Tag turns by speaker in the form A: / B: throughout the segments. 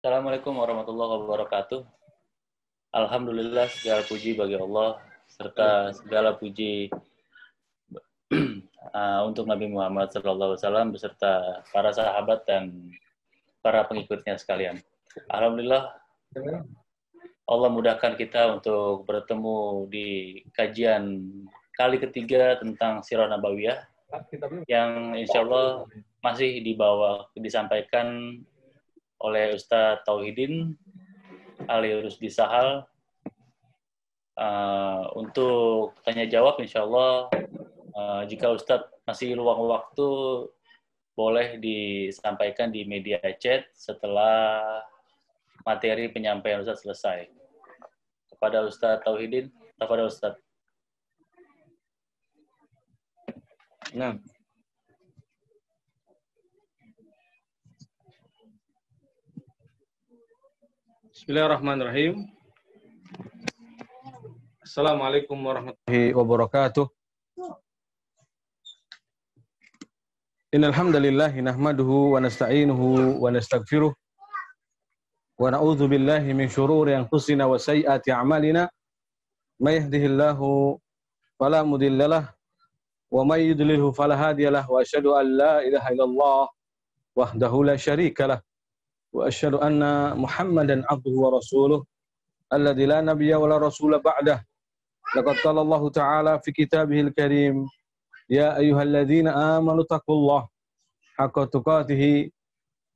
A: Assalamualaikum warahmatullahi wabarakatuh. Alhamdulillah, segala puji bagi Allah serta segala puji untuk Nabi Muhammad SAW beserta para sahabat dan para pengikutnya sekalian. Alhamdulillah, Allah mudahkan kita untuk bertemu di kajian kali ketiga tentang Sirah Nabawiyah yang insya Allah masih disampaikan oleh Ustadz Tauhidin Ali Rusdi Sahal. Untuk tanya jawab insya Allah jika Ustadz masih luang waktu boleh disampaikan di media chat setelah materi penyampaian Ustadz selesai. Kepada Ustadz Tauhidin, kepada Ustadz.
B: Nah. Bismillahirrahmanirrahim. Assalamualaikum warahmatullahi wabarakatuh. Innal hamdalillah nahmaduhu wa nasta'inuhu wa nastaghfiruh wa na'udzu billahi min shururi anfusina wa sayyiati a'malina may yahdihillahu fala mudhillalah wa may yudlilhu fala hadiyalah wa asyhadu an la ilaha illallah wahdahu la syarikalah wa asyhadu anna Muhammadan abduhu wa rasuluh alladzi la nabiyya wa la rasula ba'dah. Laqad qala Allah Ta'ala fi kitabihil karim ya ayyuhalladzina amanu taqullaha haqqa tuqatih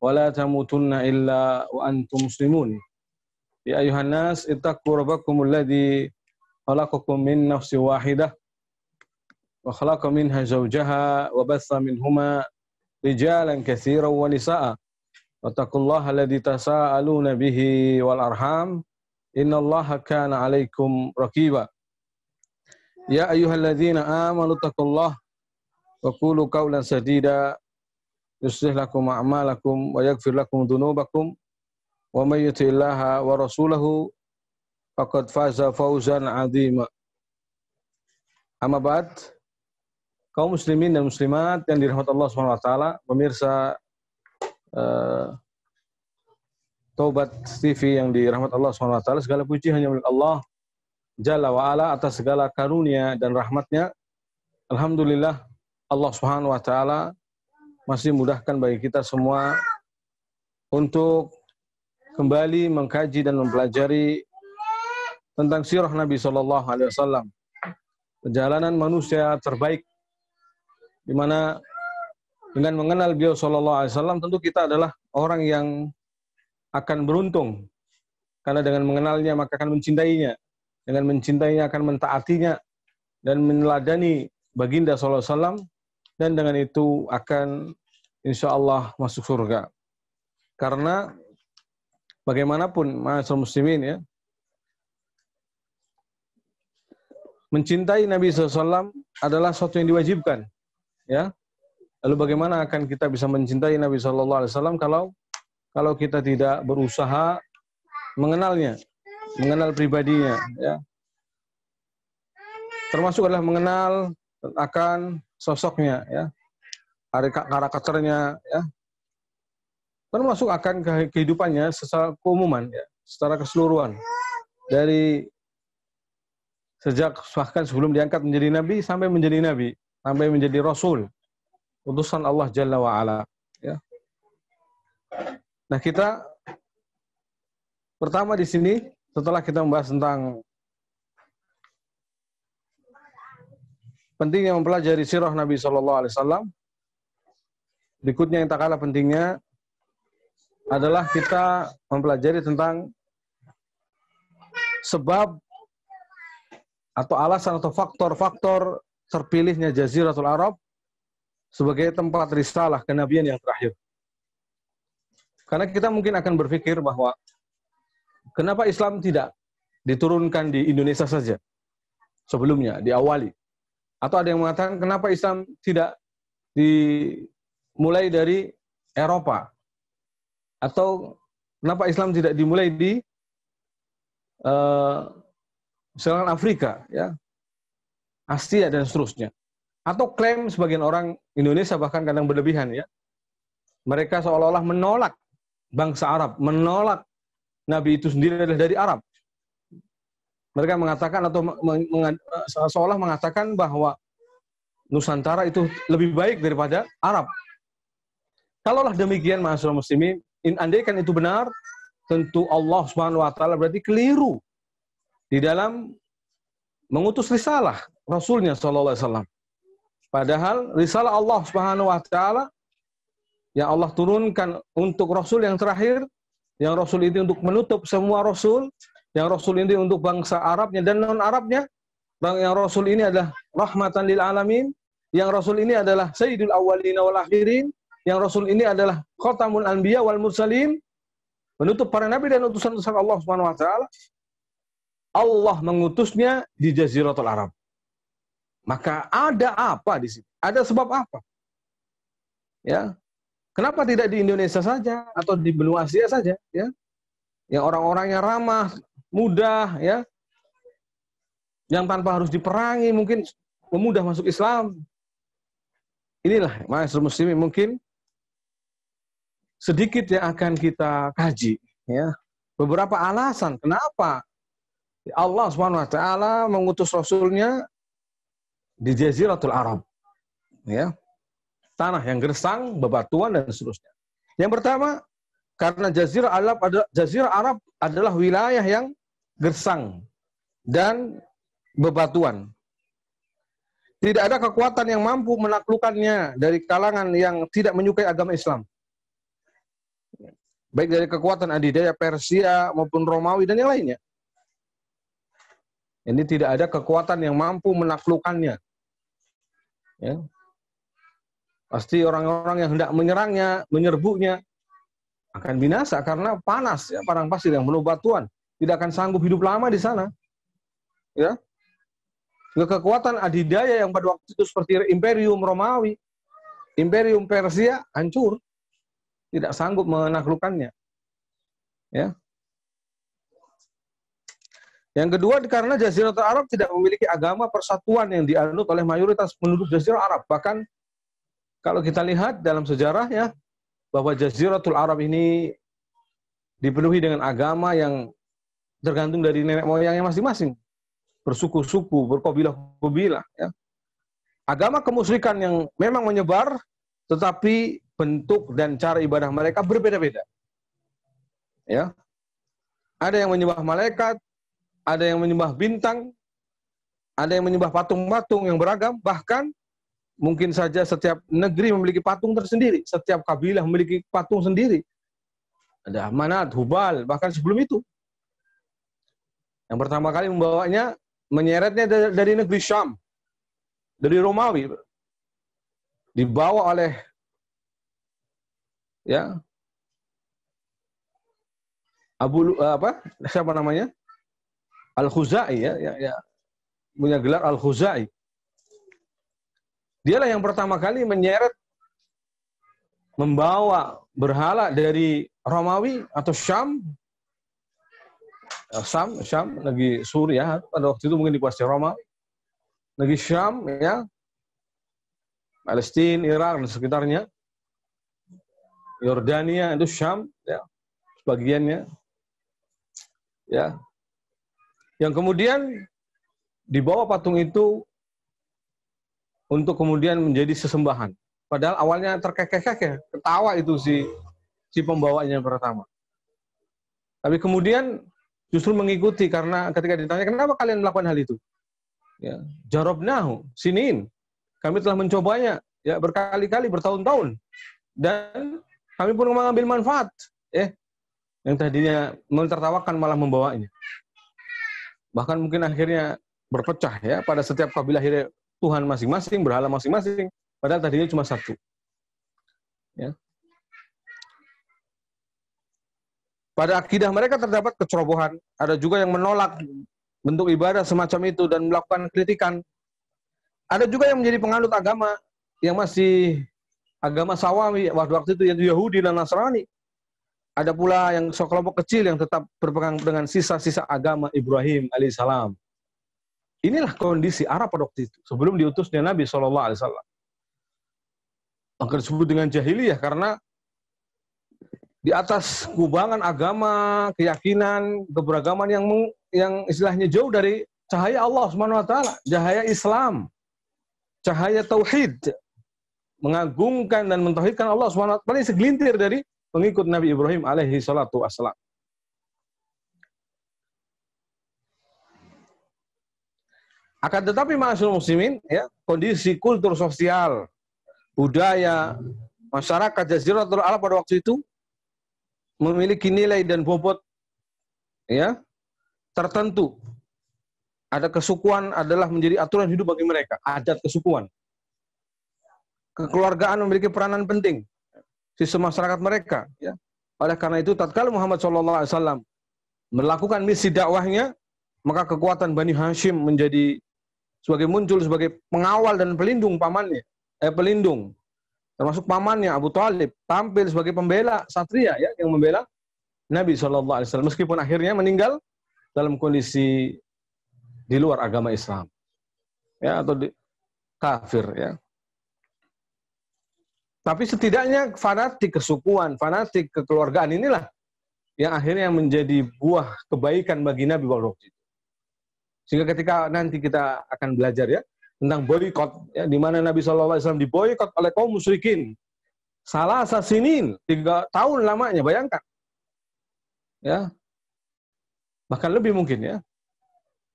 B: wa la tamutunna illa wa antum muslimun. Ya ayyuhan nas ittaqu rabbakumul ladzi khalaqakum min nafsin wahidah wa khalaqa minha zawjaha wa bassa minhuma rijalan katsiran wa nisaa'a. Wattaqullaha alladzi tasaaluna bihi wal arham innallaha kana 'alaikum raqiba. Ya ayyuhalladzina amanu taqullaha wa qulu qawlan sadida yuslih lakum a'malakum wa yaghfir lakum dhunubakum wa may yuti'illaha wa rasulahu faqad faza fawzan 'azima. Amma ba'd. Kaum muslimin dan muslimat yang dirahmati Allah Subhanahu wa taala, pemirsa Taubat TV yang dirahmati Allah SWT, segala puji hanya milik Allah Jalla wa Ala atas segala karunia dan rahmatnya. Alhamdulillah Allah Subhanahu wa taala masih mudahkan bagi kita semua untuk kembali mengkaji dan mempelajari tentang sirah Nabi SAW, perjalanan manusia terbaik, di mana dengan mengenal beliau SAW tentu kita adalah orang yang akan beruntung, karena dengan mengenalnya maka akan mencintainya, dengan mencintainya akan mentaatinya dan meneladani baginda SAW, dan dengan itu akan insya Allah masuk surga. Karena bagaimanapun ma'asyiral muslimin ya, mencintai Nabi SAW adalah sesuatu yang diwajibkan ya. Lalu bagaimana akan kita bisa mencintai Nabi SAW kalau kita tidak berusaha mengenalnya, mengenal pribadinya, ya. Termasuk adalah mengenal akan sosoknya, ya, karakternya, ya. Termasuk akan kehidupannya secara keumuman, ya, secara keseluruhan, dari sejak bahkan sebelum diangkat menjadi nabi sampai menjadi nabi, sampai menjadi rasul, utusan Allah Jalla wa Ala, ya. Nah, kita pertama di sini setelah kita membahas tentang pentingnya mempelajari sirah Nabi SAW, berikutnya yang tak kalah pentingnya adalah kita mempelajari tentang sebab atau alasan atau faktor-faktor terpilihnya Jaziratul Arab sebagai tempat risalah kenabian yang terakhir. Karena kita mungkin akan berpikir bahwa kenapa Islam tidak diturunkan di Indonesia saja sebelumnya, diawali. Atau ada yang mengatakan kenapa Islam tidak dimulai dari Eropa. Atau kenapa Islam tidak dimulai di misalkan Afrika, ya, Asia dan seterusnya. Atau klaim sebagian orang Indonesia bahkan kadang berlebihan, ya. Mereka seolah-olah menolak bangsa Arab, menolak Nabi itu sendiri adalah dari Arab. Mereka mengatakan atau seolah mengatakan bahwa Nusantara itu lebih baik daripada Arab. Kalaulah demikian, ma'asyiral muslimin, andaikan itu benar, tentu Allah Subhanahu wa taala berarti keliru di dalam mengutus risalah Rasulnya sallallahu alaihi wasallam. Padahal risalah Allah Subhanahu wa taala yang Allah turunkan untuk Rasul yang terakhir, yang Rasul ini untuk menutup semua Rasul, yang Rasul ini untuk bangsa Arabnya dan non-Arabnya, yang Rasul ini adalah rahmatan lil alamin, yang Rasul ini adalah sayyidul awwalin wal akhirin, yang Rasul ini adalah khatamul anbiya wal mursalin, menutup para nabi dan utusan-utusan Allah Subhanahu wa taala. Allah mengutusnya di Jaziratul Arab. Maka ada apa di sini? Ada sebab apa? Ya. Kenapa tidak di Indonesia saja atau di benua Asia saja, ya? Yang orang-orangnya ramah, mudah, ya. Yang tanpa harus diperangi, mungkin memudah masuk Islam. Inilah, ma'asyiral muslimin, mungkin sedikit yang akan kita kaji, ya. Beberapa alasan kenapa Allah Subhanahu wa taala mengutus Rasulnya di Jaziratul Arab, ya. Tanah yang gersang, bebatuan dan seterusnya. Yang pertama, karena Jazirah Arab adalah wilayah yang gersang dan bebatuan. Tidak ada kekuatan yang mampu menaklukkannya dari kalangan yang tidak menyukai agama Islam. Baik dari kekuatan adidaya Persia maupun Romawi dan yang lainnya. Ini tidak ada kekuatan yang mampu menaklukkannya. Ya. Pasti orang-orang yang hendak menyerangnya, menyerbunya akan binasa karena panas, ya, padang pasir yang penuh batuan. Tidak akan sanggup hidup lama di sana. Ya. Kekuatan adidaya yang pada waktu itu seperti Imperium Romawi, Imperium Persia hancur. Tidak sanggup menaklukkannya. Ya. Yang kedua, karena Jaziratul Arab tidak memiliki agama persatuan yang dianut oleh mayoritas penduduk Jazirah Arab. Bahkan kalau kita lihat dalam sejarah, ya, bahwa Jaziratul Arab ini dipenuhi dengan agama yang tergantung dari nenek moyangnya masing-masing. Bersuku-suku, berkabilah-kabilah. Ya. Agama kemusyrikan yang memang menyebar, tetapi bentuk dan cara ibadah mereka berbeda-beda. Ya. Ada yang menyembah malaikat, ada yang menyembah bintang, ada yang menyembah patung-patung yang beragam, bahkan mungkin saja setiap negeri memiliki patung tersendiri, setiap kabilah memiliki patung sendiri. Ada Manat, Hubal, bahkan sebelum itu. Yang pertama kali membawanya, menyeretnya dari negeri Syam, dari Romawi. Dibawa oleh, ya, siapa namanya? Al-Khuzai, ya, punya gelar Al-Khuzai. Dialah yang pertama kali menyeret, membawa berhala dari Romawi atau Syam, negeri Suriah, pada waktu itu mungkin dikuasai Romawi, negeri Syam, ya, Palestina, Irak dan sekitarnya, Yordania itu Syam, ya, sebagiannya, ya, yang kemudian dibawa patung itu untuk kemudian menjadi sesembahan. Padahal awalnya terkekeh-kekeh, ketawa itu si pembawanya pertama. Tapi kemudian justru mengikuti karena ketika ditanya, kenapa kalian melakukan hal itu? Ya, jarobnahu, sinin. Kami telah mencobanya, ya, berkali-kali, bertahun-tahun. Dan kami pun mengambil manfaat. Yang tadinya mentertawakan malah membawanya. Bahkan mungkin akhirnya berpecah, ya, pada setiap kabilah akhirnya Tuhan masing-masing, berhala masing-masing, padahal tadinya cuma satu. Ya. Pada akidah mereka terdapat kecerobohan. Ada juga yang menolak bentuk ibadah semacam itu dan melakukan kritikan. Ada juga yang menjadi penganut agama yang masih agama Sawawi waktu itu, yaitu Yahudi dan Nasrani. Ada pula yang sekelompok kecil yang tetap berpegang dengan sisa-sisa agama Ibrahim alaihissalam. Inilah kondisi Arab pada waktu itu, sebelum diutusnya Nabi SAW. Maka disebut dengan jahiliyah karena di atas kubangan agama, keyakinan, keberagaman yang istilahnya jauh dari cahaya Allah Subhanahu wa taala, cahaya Islam, cahaya tauhid, mengagungkan dan mentauhidkan Allah Subhanahu wa taala, segelintir dari pengikut Nabi Ibrahim alaihi salatu wassalam. Akan tetapi ma'asyiral muslimin, ya, kondisi kultur sosial, budaya masyarakat Jaziratul Arab pada waktu itu memiliki nilai dan bobot, ya, tertentu. Ada kesukuan adalah menjadi aturan hidup bagi mereka, adat kesukuan. Kekeluargaan memiliki peranan penting sistem masyarakat mereka, ya. Oleh karena itu tatkala Muhammad SAW melakukan misi dakwahnya, maka kekuatan Bani Hashim muncul sebagai pengawal dan pelindung pamannya, pelindung, termasuk pamannya Abu Thalib tampil sebagai pembela satria, ya, yang membela Nabi SAW, meskipun akhirnya meninggal dalam kondisi di luar agama Islam, ya, atau kafir, ya. Tapi setidaknya fanatik kesukuan, fanatik kekeluargaan inilah yang akhirnya menjadi buah kebaikan bagi Nabi waktu itu. Sehingga ketika nanti kita akan belajar, ya, tentang boikot, ya, di mana Nabi SAW diboikot oleh kaum musyrikin. Salah sasinin, 3 tahun lamanya, bayangkan. Ya. Bahkan lebih mungkin, ya.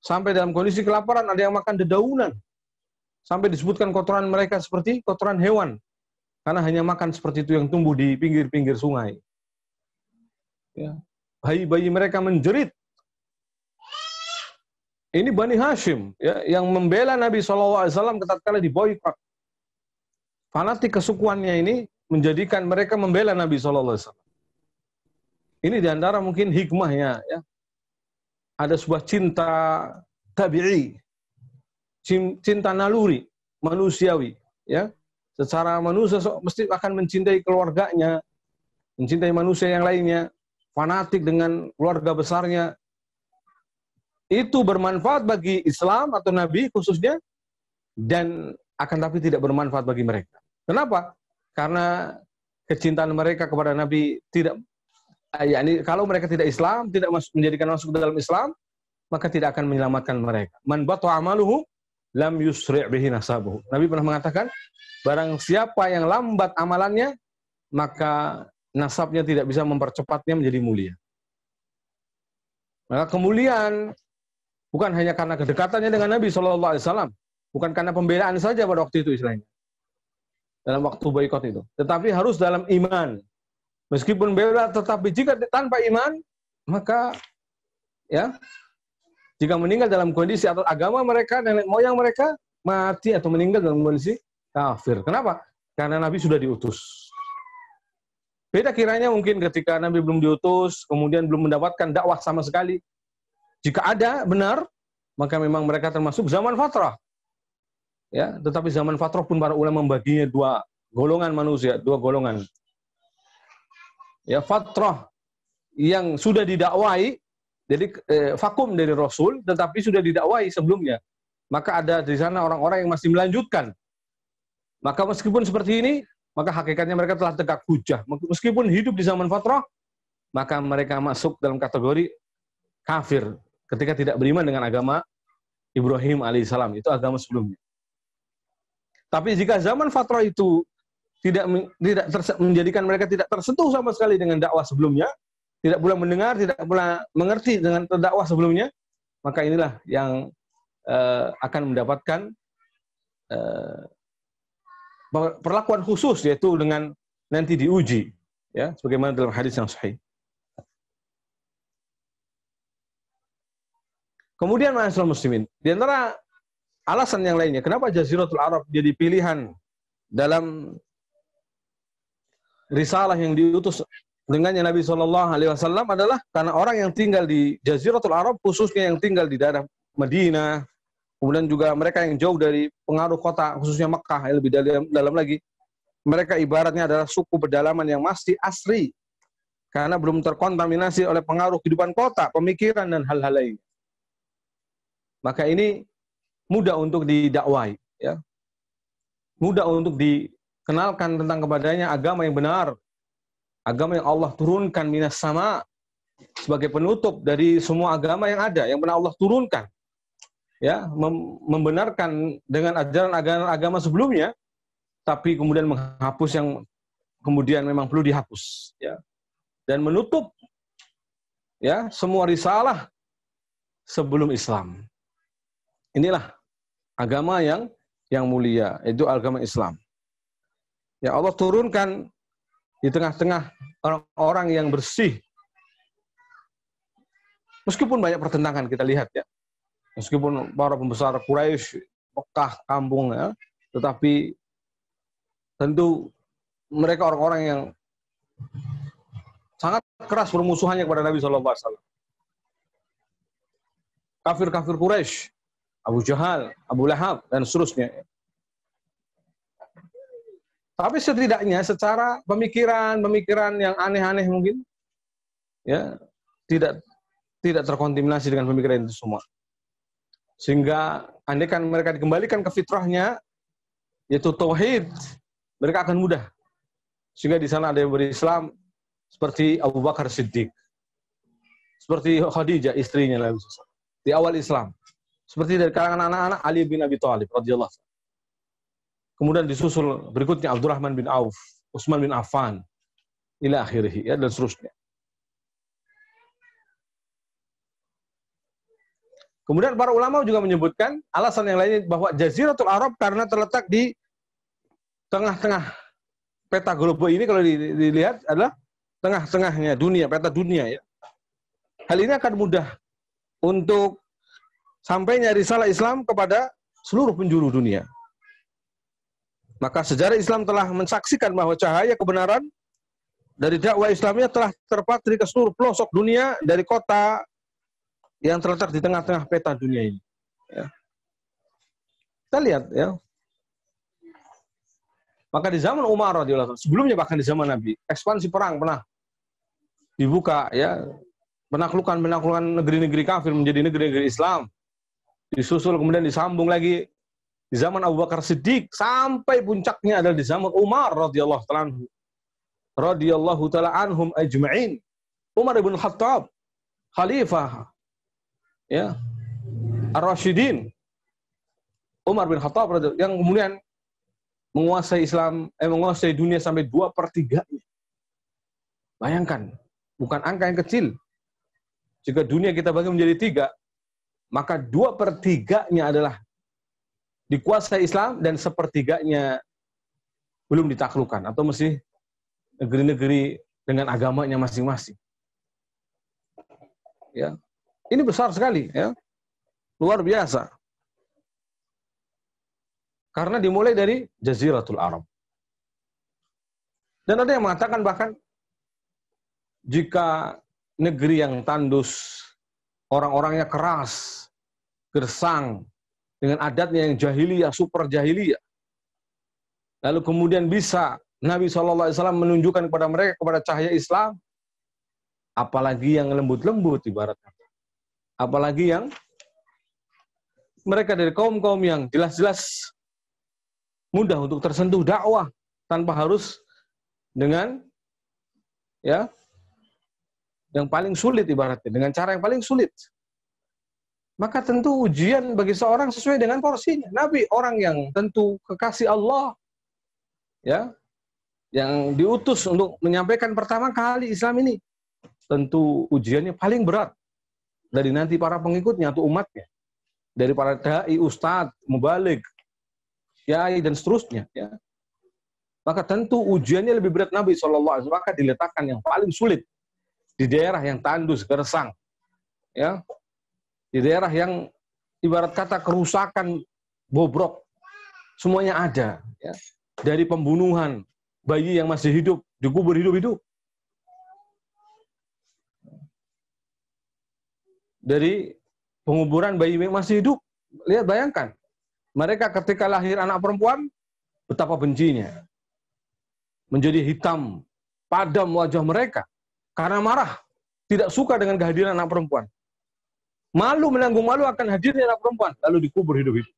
B: Sampai dalam kondisi kelaparan, ada yang makan dedaunan. Sampai disebutkan kotoran mereka seperti kotoran hewan. Karena hanya makan seperti itu yang tumbuh di pinggir-pinggir sungai. Ya. Bayi-bayi mereka menjerit. Ini Bani Hashim, ya, yang membela Nabi SAW tatkala diboikot. Fanatik kesukuannya ini menjadikan mereka membela Nabi SAW. Ini diantara mungkin hikmahnya, ya. Ada sebuah cinta tabi'i, cinta naluri, manusiawi, ya. Secara manusia mesti akan mencintai keluarganya, mencintai manusia yang lainnya, fanatik dengan keluarga besarnya. Itu bermanfaat bagi Islam atau Nabi khususnya, dan akan tapi tidak bermanfaat bagi mereka. Kenapa? Karena kecintaan mereka kepada Nabi tidak, yakni kalau mereka tidak Islam, tidak menjadikan masuk ke dalam Islam, maka tidak akan menyelamatkan mereka. Man batu amaluhu lam yusri' bihi nasabuhu. Nabi pernah mengatakan, barang siapa yang lambat amalannya, maka nasabnya tidak bisa mempercepatnya menjadi mulia. Maka kemuliaan bukan hanya karena kedekatannya dengan Nabi SAW, bukan karena pembelaan saja pada waktu itu istilahnya, dalam waktu boikot itu, tetapi harus dalam iman. Meskipun bela, tetapi jika tanpa iman, maka, ya, jika meninggal dalam kondisi atau agama mereka, nenek moyang mereka mati atau meninggal dalam kondisi kafir. Kenapa? Karena Nabi sudah diutus. Beda kiranya mungkin ketika Nabi belum diutus, kemudian belum mendapatkan dakwah sama sekali. Jika ada benar, maka memang mereka termasuk zaman fatrah. Ya, tetapi zaman fatrah pun para ulama membaginya 2 golongan manusia, 2 golongan. Ya, fatrah yang sudah didakwai, jadi vakum dari Rasul, tetapi sudah didakwai sebelumnya. Maka ada di sana orang-orang yang masih melanjutkan. Maka meskipun seperti ini, maka hakikatnya mereka telah tegak hujah. Meskipun hidup di zaman fatrah, maka mereka masuk dalam kategori kafir ketika tidak beriman dengan agama Ibrahim alaihissalam, itu agama sebelumnya. Tapi jika zaman fatrah itu tidak menjadikan mereka tidak tersentuh sama sekali dengan dakwah sebelumnya, tidak pula mendengar, tidak pula mengerti dengan dakwah sebelumnya, maka inilah yang akan mendapatkan perlakuan khusus, yaitu dengan nanti diuji, ya, sebagaimana dalam hadis yang sahih. Kemudian ma'asyiral muslimin, di antara alasan yang lainnya kenapa Jaziratul Arab jadi pilihan dalam risalah yang diutus dengannya Nabi SAW adalah karena orang yang tinggal di Jaziratul Arab, khususnya yang tinggal di daerah Madinah, kemudian juga mereka yang jauh dari pengaruh kota, khususnya Mekah, yang lebih dalam lagi, mereka ibaratnya adalah suku pedalaman yang masih asri, karena belum terkontaminasi oleh pengaruh kehidupan kota, pemikiran, dan hal-hal lain. Maka ini mudah untuk didakwai, ya, mudah untuk dikenalkan tentang kepadanya agama yang benar, Agama yang Allah turunkan minas sama sebagai penutup dari semua agama yang ada, yang pernah Allah turunkan. Ya, membenarkan dengan ajaran agama sebelumnya, tapi kemudian menghapus yang kemudian memang perlu dihapus, ya. Dan menutup ya semua risalah sebelum Islam. Inilah agama yang mulia, itu agama Islam. Ya, Allah turunkan di tengah-tengah orang-orang yang bersih. Meskipun banyak pertentangan kita lihat ya. Meskipun para pembesar Quraisy, Mekah, kampung ya, tetapi tentu mereka orang-orang yang sangat keras bermusuhannya kepada Nabi SAW. Kafir-kafir Quraisy, Abu Jahal, Abu Lahab, dan seterusnya. Tapi setidaknya secara pemikiran yang aneh-aneh mungkin, ya tidak terkontaminasi dengan pemikiran itu semua. Sehingga andaikan mereka dikembalikan ke fitrahnya, yaitu tauhid, mereka akan mudah. Sehingga di sana ada yang berislam seperti Abu Bakar Siddiq, seperti Khadijah istrinya Nabi SAW di awal Islam, seperti dari kalangan anak-anak Ali bin Abi Thalib radhiyallahu anhu. Kemudian disusul berikutnya Abdurrahman bin Auf, Utsman bin Affan, ila akhirih, ya, dan seterusnya. Kemudian para ulama juga menyebutkan alasan yang lain bahwa Jaziratul Arab karena terletak di tengah-tengah peta globe ini, kalau dilihat adalah tengah-tengahnya dunia, peta dunia ya. Hal ini akan mudah untuk sampainya risalah Islam kepada seluruh penjuru dunia. Maka sejarah Islam telah mensaksikan bahwa cahaya kebenaran dari dakwah Islamnya telah terpatri ke seluruh pelosok dunia dari kota yang terletak di tengah-tengah peta dunia ini. Ya. Kita lihat ya. Maka di zaman Umar radhiyallahu anhu, sebelumnya bahkan di zaman Nabi, ekspansi perang pernah dibuka ya, penaklukan negeri-negeri kafir menjadi negeri-negeri Islam. Disusul kemudian disambung lagi di zaman Abu Bakar Siddiq sampai puncaknya adalah di zaman Umar radhiyallahu taala anhum ajma'in. Umar ibn Khattab, khalifah ya Ar-Rasyidin. Umar bin Khattab yang kemudian menguasai menguasai dunia sampai 2/3. Bayangkan, bukan angka yang kecil. Jika dunia kita bagi menjadi 3, maka 2/3-nya adalah dikuasai Islam dan 1/3-nya belum ditaklukkan atau masih negeri-negeri dengan agamanya masing-masing. Ya. Ini besar sekali ya. Luar biasa. Karena dimulai dari Jaziratul Arab. Dan ada yang mengatakan bahkan jika negeri yang tandus, orang-orangnya keras, gersang, dengan adatnya yang jahiliyah, super jahiliyah, lalu kemudian bisa Nabi SAW menunjukkan kepada mereka kepada cahaya Islam, apalagi yang lembut-lembut ibaratnya, apalagi yang mereka dari kaum-kaum yang jelas-jelas mudah untuk tersentuh dakwah tanpa harus dengan ya yang paling sulit ibaratnya, dengan cara yang paling sulit. Maka tentu ujian bagi seorang sesuai dengan porsinya. Nabi orang yang tentu kekasih Allah ya, yang diutus untuk menyampaikan pertama kali Islam ini. Tentu ujiannya paling berat dari nanti para pengikutnya atau umatnya. Dari para dai, ustadz, mubaligh, kiai dan seterusnya ya. Maka tentu ujiannya lebih berat Nabi SAW, maka diletakkan yang paling sulit di daerah yang tandus, gersang ya. Di daerah yang ibarat kata kerusakan, bobrok, semuanya ada ya. Dari pembunuhan bayi yang masih hidup, dikubur hidup-hidup. Dari penguburan bayi yang masih hidup. Lihat, bayangkan. Mereka ketika lahir anak perempuan, betapa bencinya. Menjadi hitam, padam wajah mereka. Karena marah, tidak suka dengan kehadiran anak perempuan. Malu, menanggung malu akan hadirnya anak perempuan, lalu dikubur hidup-hidup.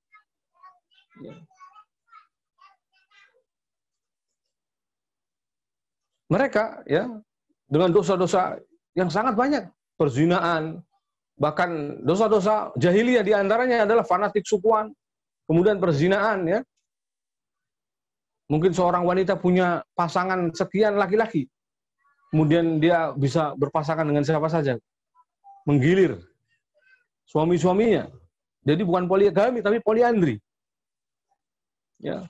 B: mereka ya dengan dosa-dosa yang sangat banyak, perzinaan, bahkan dosa-dosa jahiliyah di antaranya adalah fanatik sukuan, kemudian perzinaan ya. Mungkin seorang wanita punya pasangan sekian laki-laki, kemudian dia bisa berpasangan dengan siapa saja, menggilir suami-suaminya. Jadi bukan poligami tapi poliandri. Ya.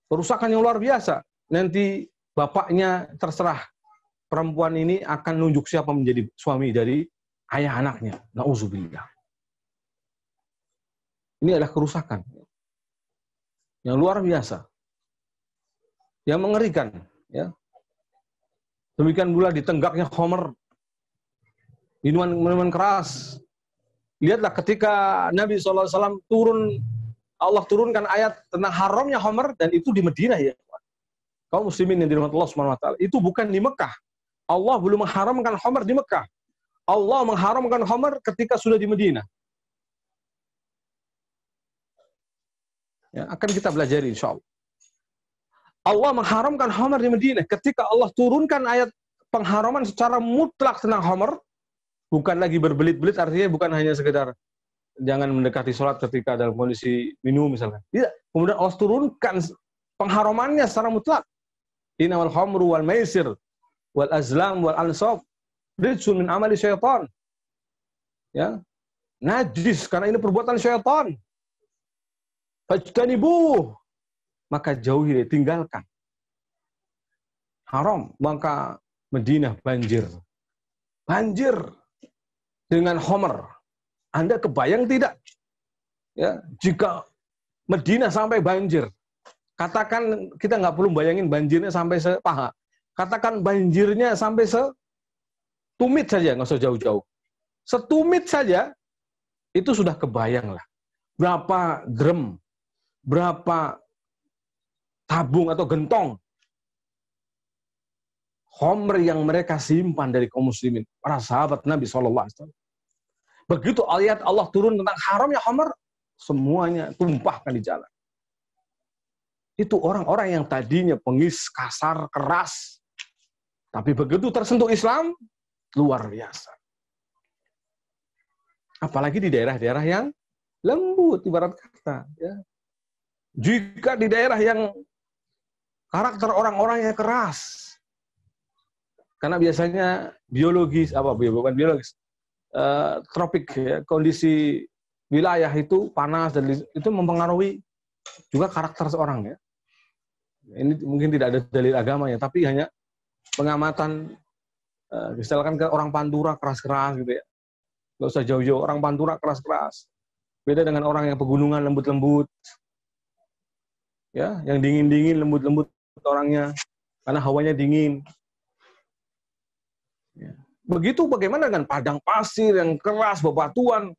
B: Perusakan yang luar biasa. Nanti bapaknya terserah perempuan ini akan nunjuk siapa menjadi suami dari ayah anaknya. Nauzubillah. Ini adalah kerusakan yang luar biasa, yang mengerikan. Ya. Demikian pula ditenggaknya khamr, minuman keras. Lihatlah ketika Nabi SAW turun, Allah turunkan ayat tentang haramnya khamr, dan itu di Madinah ya. Kaum muslimin yang dirahmati Allah Subhanahu wa taala, itu bukan di Mekah. Allah belum mengharamkan khamr di Mekah. Allah mengharamkan khamr ketika sudah di Madinah. Ya, akan kita pelajari insyaallah. Allah mengharamkan khamr di Madinah ketika Allah turunkan ayat pengharaman secara mutlak tentang khamr. Bukan lagi berbelit-belit, artinya bukan hanya sekedar jangan mendekati sholat ketika dalam kondisi minum misalnya. Tidak. Kemudian Allah turunkan pengharamannya secara mutlak. Innamal khamru wal maisir wal azlam wal ansab rijsun min amali syaitan. Ya. Najis karena ini perbuatan syaitan. Fajtanibuh. Maka jauhi, tinggalkan. Haram, maka Madinah banjir. Banjir dengan khamr. Anda kebayang tidak? Ya, jika Madinah sampai banjir, katakan kita nggak perlu bayangin banjirnya sampai sepaha. Katakan banjirnya sampai setumit saja, nggak usah jauh-jauh. Setumit saja, itu sudah kebayang lah. Berapa drum, berapa tabung atau gentong khamr yang mereka simpan dari kaum muslimin, para sahabat Nabi SAW. Begitu ayat Allah turun tentang haramnya khamr, semuanya tumpahkan di jalan. Itu orang-orang yang tadinya pengis, kasar, keras, tapi begitu tersentuh Islam, luar biasa. Apalagi di daerah-daerah yang lembut, ibarat kata. Ya. Jika di daerah yang karakter orang-orangnya keras, karena biasanya biologis, bukan biologis, tropik, ya, kondisi wilayah itu panas, dan itu mempengaruhi juga karakter seorang. Ya. Ini mungkin tidak ada dalil agamanya, tapi hanya pengamatan, misalkan ke orang Pantura keras-keras gitu ya. Nggak usah jauh-jauh, orang Pantura keras-keras. Beda dengan orang yang pegunungan lembut-lembut. Ya, yang dingin-dingin, lembut-lembut orangnya, karena hawanya dingin. Ya. Begitu bagaimana dengan padang pasir yang keras, bebatuan,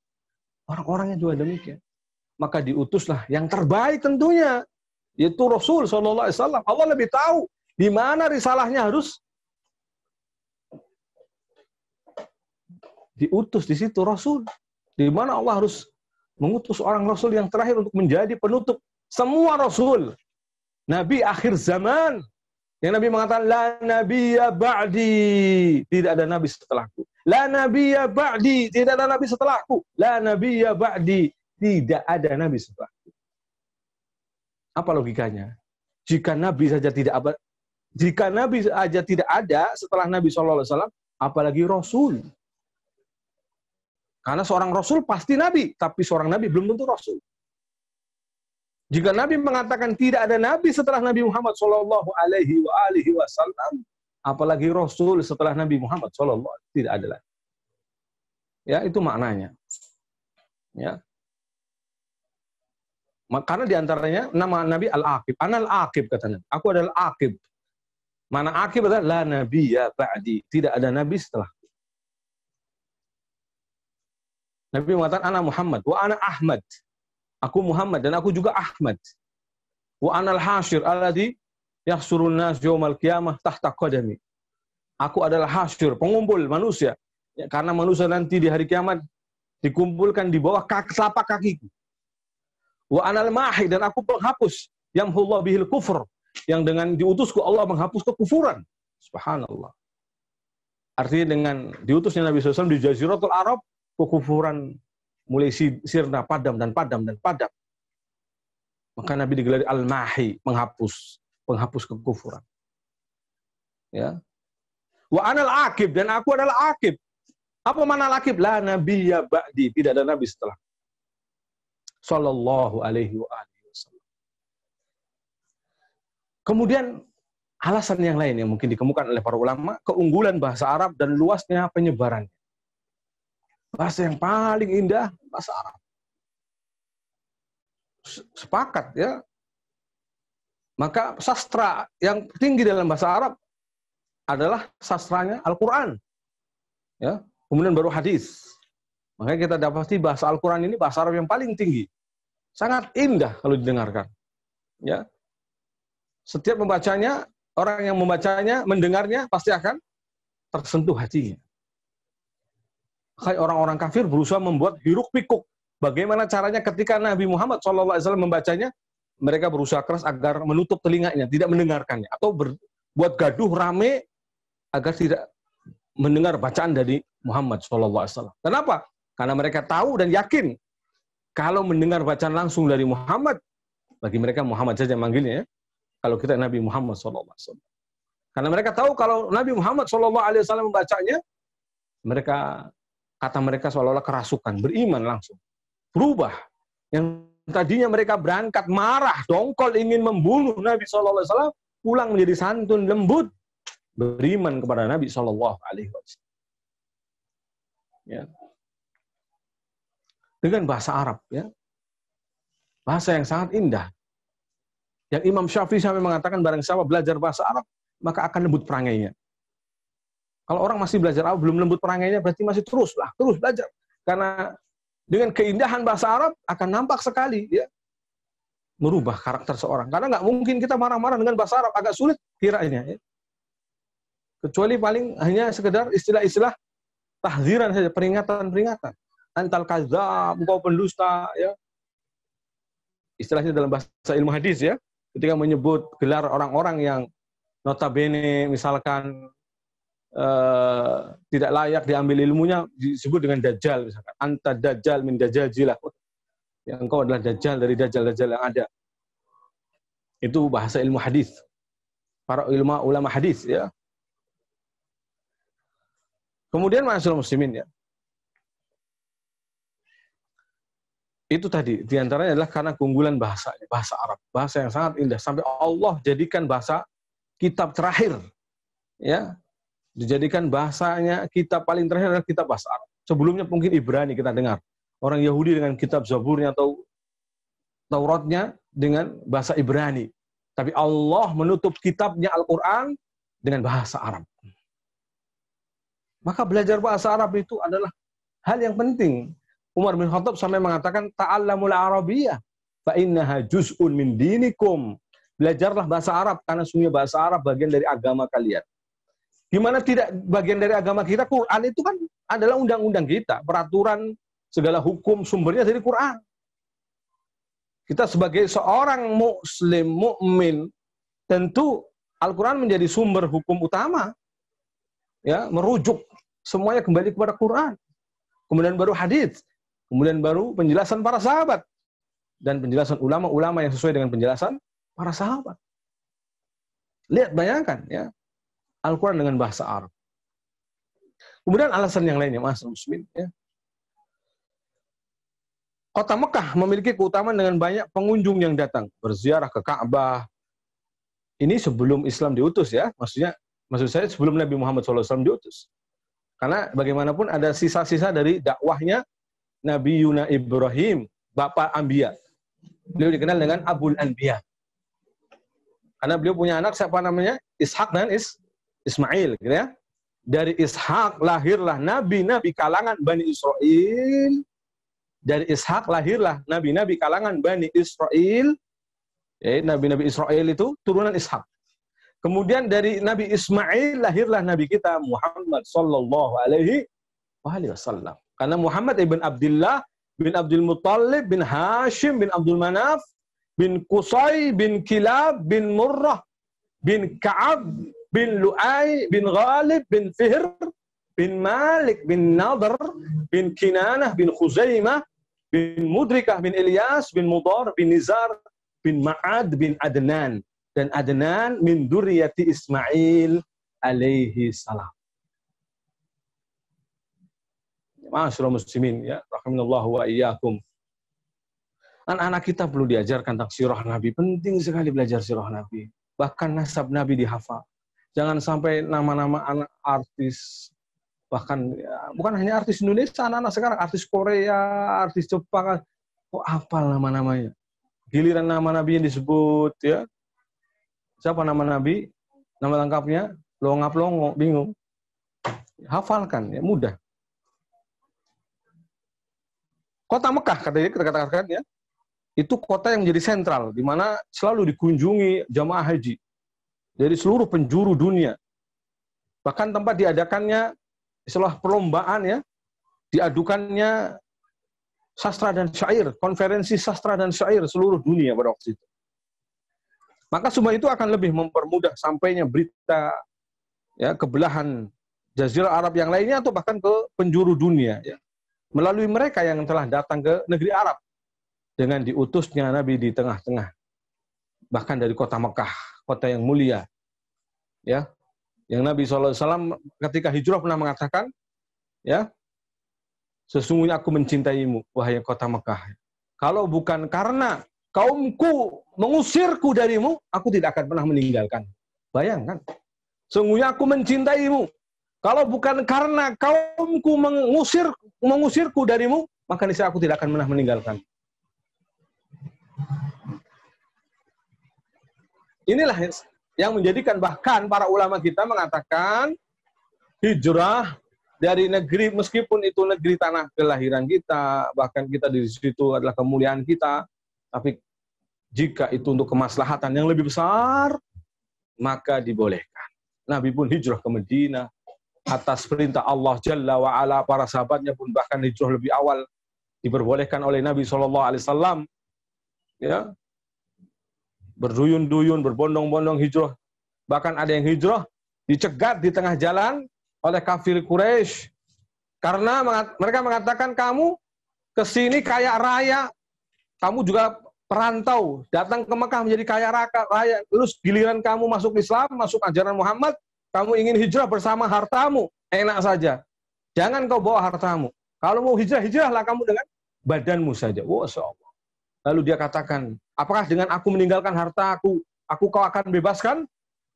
B: orang-orangnya juga demikian. Maka diutuslah yang terbaik tentunya, yaitu Rasul SAW. Allah lebih tahu di mana risalahnya harus diutus, di situ Rasul. Di mana Allah harus mengutus orang Rasul yang terakhir untuk menjadi penutup semua Rasul. Nabi akhir zaman. Yang Nabi mengatakan, la nabiyya ba'di. Tidak ada Nabi setelahku. La nabiyya ba'di. Tidak ada Nabi setelahku. La nabiyya ba'di. Tidak ada Nabi setelahku. Apa logikanya? Jika Nabi saja tidak ada setelah Nabi SAW, apalagi Rasul. Karena seorang Rasul pasti Nabi, tapi seorang Nabi belum tentu Rasul. Jika Nabi mengatakan tidak ada Nabi setelah Nabi Muhammad SAW, apalagi Rasul setelah Nabi Muhammad SAW, tidak ada lagi. Ya, itu maknanya. Ya. Karena diantaranya nama Nabi Al-Aqib. Ana Al-Aqib katanya. Aku adalah Aqib. Mana Aqib adalah la nabiyya ba'di. Tidak ada Nabi setelah. Nabi mengatakan ana Muhammad wa ana Ahmad. Aku Muhammad dan aku juga Ahmad. Wa anal hasyir alladhi yahsurun nas yaumal qiyamah tahta qadami. Aku adalah hasyir, pengumpul manusia. Ya, karena manusia nanti di hari kiamat dikumpulkan di bawah telapak kakiku. Wa anal mahi, dan aku penghapus yamhullahu bihil kufur, yang dengan diutusku Allah menghapus kekufuran. Subhanallah. Artinya dengan diutusnya Nabi SAW di Jaziratul Arab, kekufuran mulai sirna, padam dan padam dan padam. Maka Nabi digelari Al-Mahi, penghapus kekufuran. Ya. Wa anal aqib, dan aku adalah aqib. Apa mana aqib? La nabiyya ba'di, tidak ada nabi setelah. Sallallahu alaihi wasallam. Kemudian alasan yang lain yang mungkin dikemukakan oleh para ulama, keunggulan bahasa Arab dan luasnya penyebarannya. Bahasa yang paling indah, bahasa Arab. Sepakat ya. Maka sastra yang tinggi dalam bahasa Arab adalah sastranya Al-Quran. Ya. Kemudian baru hadis. Makanya kita dapati bahasa Al-Quran ini bahasa Arab yang paling tinggi. Sangat indah kalau didengarkan. Ya. Setiap membacanya, orang yang membacanya, mendengarnya, pasti akan tersentuh hatinya. Kayak orang-orang kafir berusaha membuat hiruk pikuk. Bagaimana caranya ketika Nabi Muhammad SAW membacanya, mereka berusaha keras agar menutup telinganya, tidak mendengarkannya. Atau buat gaduh rame agar tidak mendengar bacaan dari Muhammad SAW. Kenapa? Karena mereka tahu dan yakin, kalau mendengar bacaan langsung dari Muhammad, bagi mereka Muhammad saja manggilnya ya, kalau kita Nabi Muhammad SAW. Karena mereka tahu kalau Nabi Muhammad SAW membacanya, kata mereka seolah-olah kerasukan, beriman langsung. Berubah. Yang tadinya mereka berangkat marah, dongkol, ingin membunuh Nabi SAW, pulang menjadi santun, lembut, beriman kepada Nabi SAW. Ya. Dengan bahasa Arab, ya. Bahasa yang sangat indah. Yang Imam Syafi'i sampai mengatakan barang siapa belajar bahasa Arab, maka akan lembut perangainya. Kalau orang masih belajar Arab, belum lembut perangainya, berarti masih terus belajar. Karena dengan keindahan bahasa Arab akan nampak sekali ya, merubah karakter seorang. Karena nggak mungkin kita marah-marah dengan bahasa Arab, agak sulit kiranya. Ya. Kecuali paling hanya sekedar istilah-istilah tahziran saja, peringatan-peringatan. Antal kadzab, engkau pendusta, ya. Istilahnya dalam bahasa ilmu hadis ya, ketika menyebut gelar orang-orang yang notabene misalkan tidak layak diambil ilmunya, disebut dengan dajjal misalkan. Anta dajjal min dajajilah. Yang engkau adalah dajjal dari dajjal-dajjal yang ada. Itu bahasa ilmu hadis. Para ulama hadis ya. Kemudian ma'asyiral muslimin ya. Itu tadi, diantaranya adalah karena keunggulan bahasanya, bahasa Arab. Bahasa yang sangat indah. Sampai Allah jadikan bahasa kitab terakhir. Ya, dijadikan bahasanya kitab paling terakhir adalah kitab bahasa Arab. Sebelumnya mungkin Ibrani kita dengar. Orang Yahudi dengan kitab Zaburnya atau Tauratnya dengan bahasa Ibrani. Tapi Allah menutup kitabnya Al-Quran dengan bahasa Arab. Maka belajar bahasa Arab itu adalah hal yang penting. Umar bin Khattab sampai mengatakan ta'allamul arabiyyah fa innaha juz'un min dinikum. Belajarlah bahasa Arab karena sungguh bahasa Arab bagian dari agama kalian. Gimana tidak bagian dari agama kita? Quran itu kan adalah undang-undang kita, peraturan segala hukum sumbernya dari Quran. Kita sebagai seorang muslim mukmin tentu Al-Quran menjadi sumber hukum utama. Ya, merujuk semuanya kembali kepada Quran. Kemudian baru hadis. Kemudian baru penjelasan para sahabat. Dan penjelasan ulama-ulama yang sesuai dengan penjelasan para sahabat. Lihat, bayangkan ya. Al-Quran dengan bahasa Arab. Kemudian alasan yang lainnya, Mas Muslimin. Ya. Kota Mekah memiliki keutamaan dengan banyak pengunjung yang datang. Berziarah ke Ka'bah. Ini sebelum Islam diutus ya. Maksud saya sebelum Nabi Muhammad SAW diutus. Karena bagaimanapun ada sisa-sisa dari dakwahnya Nabi Yuna Ibrahim, Bapak Anbiya. Beliau dikenal dengan Abul Anbiya. Karena beliau punya anak, siapa namanya? Ishak dan Ismail. Gitu ya. Dari Ishak lahirlah nabi-nabi kalangan Bani Israel. Dari Ishak lahirlah nabi-nabi kalangan Bani Israel. Nabi-nabi Israel itu turunan Ishak. Kemudian dari Nabi Ismail lahirlah Nabi kita Muhammad sallallahu alaihi wasallam. Karena Muhammad ibn Abdullah bin Abdul Muttalib bin Hashim bin Abdul Manaf bin Qusay bin Kilab bin Murrah bin Ka'ab, bin Lu'ay, bin Ghalib, bin Fihr, bin Malik, bin Nadr, bin Kinanah, bin Khuzaimah, bin Mudrikah, bin Ilyas, bin Mudar, bin Nizar, bin Ma'ad, bin Adnan. Dan Adnan min duriyati Ismail alaihi salam. Ma'asyiral muslimin, ya, rahimanallahu wa iyyakum. Anak-anak kita perlu diajarkan tentang sirah Nabi. Penting sekali belajar sirah Nabi. Bahkan nasab Nabi dihafal. Jangan sampai nama-nama anak artis, bahkan ya, bukan hanya artis Indonesia, anak-anak sekarang, artis Korea, artis Jepang, kok hafal nama-namanya. Giliran nama Nabi yang disebut, ya. Siapa nama Nabi? Nama lengkapnya, longap-longo, bingung. Hafalkan, ya, mudah. Kota Mekah, kita katakan, ya. Itu kota yang menjadi sentral, di mana selalu dikunjungi jamaah haji dari seluruh penjuru dunia. Bahkan tempat diadakannya istilah perlombaan, ya, diadukannya sastra dan syair, konferensi sastra dan syair seluruh dunia pada waktu itu. Maka semua itu akan lebih mempermudah sampainya berita, ya, ke belahan Jazirah Arab yang lainnya atau bahkan ke penjuru dunia, ya, melalui mereka yang telah datang ke negeri Arab. Dengan diutusnya Nabi di tengah-tengah, bahkan dari kota Mekah, kota yang mulia, ya, yang Nabi SAW ketika hijrah pernah mengatakan, ya, sesungguhnya aku mencintaimu, wahai kota Mekah. Kalau bukan karena kaumku mengusirku darimu, aku tidak akan pernah meninggalkan. Bayangkan, sesungguhnya aku mencintaimu. Kalau bukan karena kaumku mengusirku darimu, maka niscaya aku tidak akan pernah meninggalkan. Inilah yang menjadikan bahkan para ulama kita mengatakan hijrah dari negeri, meskipun itu negeri tanah kelahiran kita, bahkan kita di situ adalah kemuliaan kita, tapi jika itu untuk kemaslahatan yang lebih besar, maka dibolehkan. Nabi pun hijrah ke Madinah atas perintah Allah Jalla wa Ala, para sahabatnya pun bahkan hijrah lebih awal diperbolehkan oleh Nabi SAW, ya, berduyun-duyun, berbondong-bondong hijrah. Bahkan ada yang hijrah dicegat di tengah jalan oleh kafir Quraisy karena mereka mengatakan, kamu kesini kaya raya, kamu juga perantau, datang ke Mekah menjadi kaya raya, terus giliran kamu masuk Islam, masuk ajaran Muhammad, kamu ingin hijrah bersama hartamu, enak saja. Jangan kau bawa hartamu. Kalau mau hijrah, hijrahlah kamu dengan badanmu saja. Masya Allah. Lalu dia katakan, apakah dengan aku meninggalkan hartaku, kau akan bebaskan?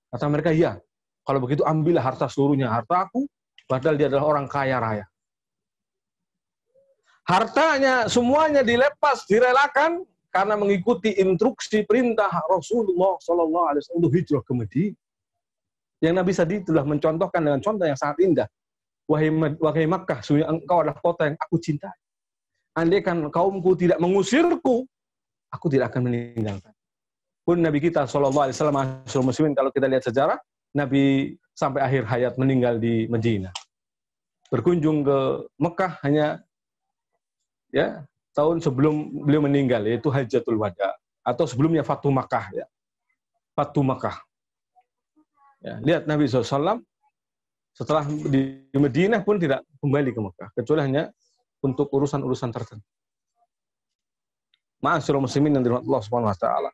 B: Kata mereka, iya. Kalau begitu ambillah harta seluruhnya, hartaku, padahal dia adalah orang kaya raya. Hartanya semuanya dilepas, direlakan karena mengikuti instruksi perintah Rasulullah SAW untuk hijrah ke Madinah. Yang Nabi Sadi telah mencontohkan dengan contoh yang sangat indah. Wahai Makkah, sesungguhnya engkau adalah kota yang aku cintai. Andaikan kaumku tidak mengusirku, aku tidak akan meninggalkan. Pun Nabi kita SAW, Masyarul Muslimin, kalau kita lihat sejarah, Nabi sampai akhir hayat meninggal di Madinah. Berkunjung ke Mekah hanya, ya, tahun sebelum beliau meninggal, yaitu Hajjatul Wada, atau sebelumnya Fatu Makkah, ya. Fatu Makkah. Ya, lihat Nabi SAW setelah di Madinah pun tidak kembali ke Mekah, kecuali hanya untuk urusan-urusan tertentu. Ma'asyiral muslimin yang dirahmati Allah Subhanahu wa taala.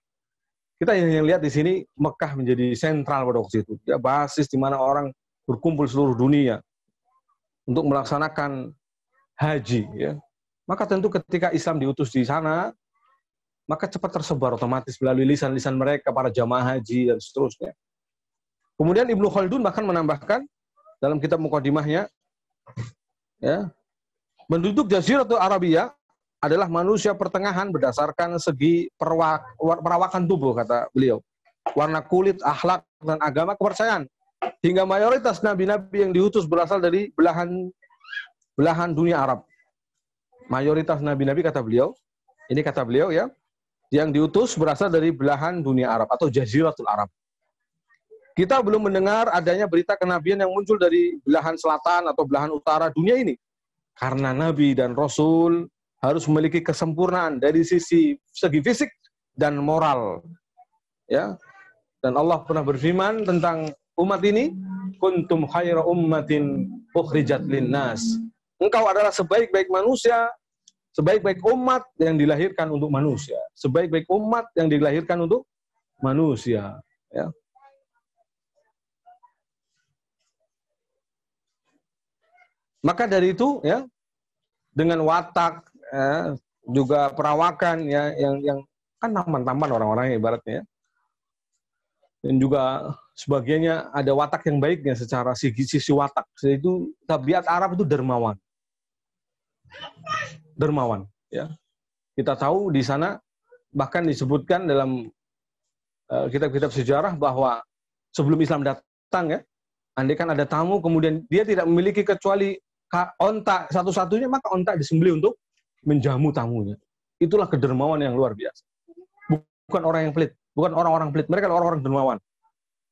B: Kita yang lihat di sini Mekah menjadi sentral pada waktu itu. Ya, basis di mana orang berkumpul seluruh dunia untuk melaksanakan haji, ya. Maka tentu ketika Islam diutus di sana, maka cepat tersebar otomatis melalui lisan-lisan mereka, para jamaah haji dan seterusnya. Kemudian Ibnu Khaldun bahkan menambahkan dalam kitab Muqaddimahnya, ya, penduduk Jaziratul Arabiyah adalah manusia pertengahan berdasarkan segi perawakan tubuh, kata beliau. Warna kulit, akhlak, dan agama, kepercayaan. Hingga mayoritas nabi-nabi yang diutus berasal dari belahan dunia Arab. Mayoritas nabi-nabi, kata beliau, ini kata beliau, ya, yang diutus berasal dari belahan dunia Arab atau Jaziratul Arab. Kita belum mendengar adanya berita kenabian yang muncul dari belahan selatan atau belahan utara dunia ini. Karena Nabi dan Rasul harus memiliki kesempurnaan dari segi fisik dan moral, ya, Dan Allah pernah berfirman tentang umat ini, kuntum khaira ummatin ukhrijat linnas. Engkau adalah sebaik-baik manusia, sebaik-baik umat yang dilahirkan untuk manusia. Sebaik-baik umat yang dilahirkan untuk manusia. Ya. Maka dari itu, ya, dengan watak, juga perawakan, ya, yang kan tampan-tampan orang-orangnya ibaratnya, ya. Dan juga sebagiannya ada watak yang baiknya secara sisi watak. Itu tabiat Arab itu dermawan. Dermawan, ya. Kita tahu di sana bahkan disebutkan dalam kitab-kitab sejarah bahwa sebelum Islam datang, ya, andai kan ada tamu kemudian dia tidak memiliki kecuali onta satu-satunya, maka onta disembelih untuk menjamu tamunya. Itulah kedermawan yang luar biasa. Bukan orang yang pelit, bukan orang-orang pelit, mereka adalah orang-orang dermawan.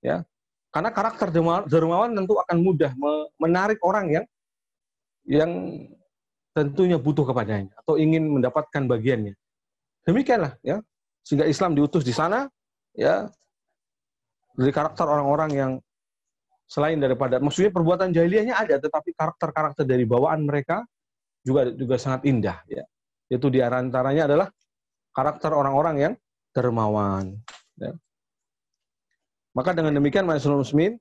B: Ya. Karena karakter dermawan tentu akan mudah menarik orang yang tentunya butuh kepadanya atau ingin mendapatkan bagiannya. Demikianlah, ya. Sehingga Islam diutus di sana, ya, dari karakter orang-orang yang selain daripada, maksudnya perbuatan jahiliyahnya ada, tetapi karakter-karakter dari bawaan mereka juga sangat indah, ya. Itu di antaranya adalah karakter orang-orang yang dermawan, ya. Maka dengan demikian, masyaallah muslimin,